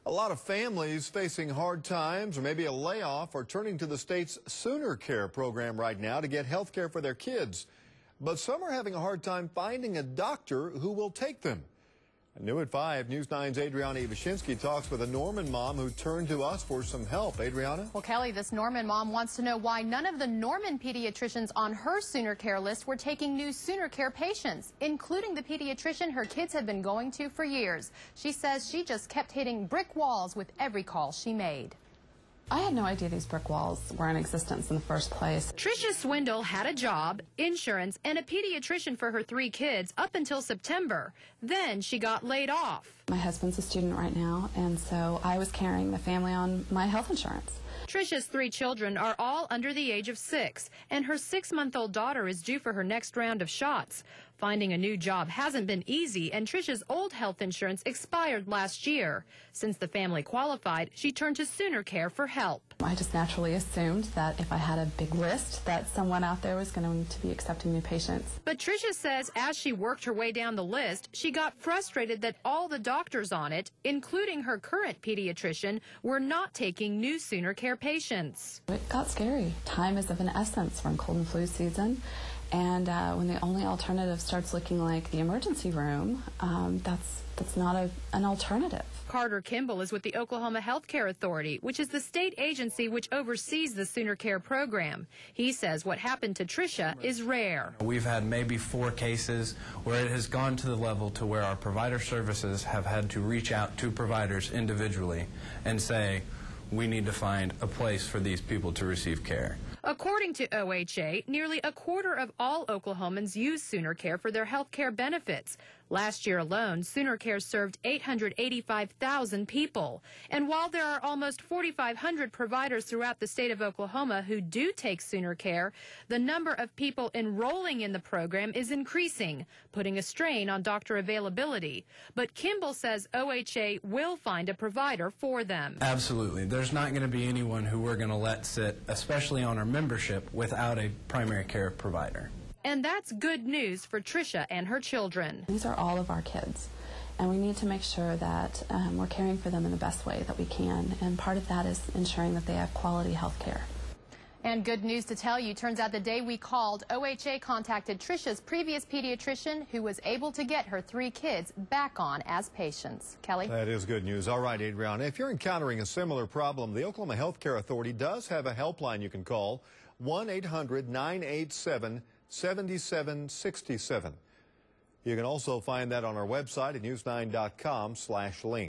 A lot of families facing hard times or maybe a layoff are turning to the state's SoonerCare program right now to get health care for their kids. But some are having a hard time finding a doctor who will take them. New at 5, News 9's Adriana Ivashinsky talks with a Norman mom who turned to us for some help. Adriana? Well, Kelly, this Norman mom wants to know why none of the Norman pediatricians on her SoonerCare list were taking new SoonerCare patients, including the pediatrician her kids have been going to for years. She says she just kept hitting brick walls with every call she made. I had no idea these brick walls were in existence in the first place. Tricia Swindle had a job, insurance, and a pediatrician for her 3 kids up until September. Then she got laid off. My husband's a student right now, and so I was carrying the family on my health insurance. Tricia's 3 children are all under the age of 6, and her 6-month-old daughter is due for her next round of shots. Finding a new job hasn't been easy, and Tricia's old health insurance expired last year. Since the family qualified, she turned to SoonerCare for help. I just naturally assumed that if I had a big list, that someone out there was going to be accepting new patients. But Tricia says as she worked her way down the list, she got frustrated that all the doctors on it, including her current pediatrician, were not taking new SoonerCare patients. It got scary. Time is of an essence from cold and flu season. And when the only alternative starts looking like the emergency room, that's not an alternative. Carter Kimball is with the Oklahoma Health Care Authority, which is the state agency which oversees the SoonerCare program. He says what happened to Tricia is rare. We've had maybe 4 cases where it has gone to the level to where our provider services have had to reach out to providers individually and say, we need to find a place for these people to receive care. According to OHA, nearly a quarter of all Oklahomans use SoonerCare for their health care benefits. Last year alone, SoonerCare served 885,000 people. And while there are almost 4,500 providers throughout the state of Oklahoma who do take SoonerCare, the number of people enrolling in the program is increasing, putting a strain on doctor availability. But Kimball says OHA will find a provider for them. Absolutely. There's not going to be anyone who we're going to let sit, especially on our membership, without a primary care provider. And that's good news for Tricia and her children. These are all of our kids, and we need to make sure that we're caring for them in the best way that we can, and part of that is ensuring that they have quality health care. And good news to tell you, turns out the day we called, OHA contacted Tricia's previous pediatrician who was able to get her 3 kids back on as patients. Kelly? That is good news. All right, Adriana, if you're encountering a similar problem, the Oklahoma Health Care Authority does have a helpline you can call, 1-800-987-7767. You can also find that on our website at news9.com/link.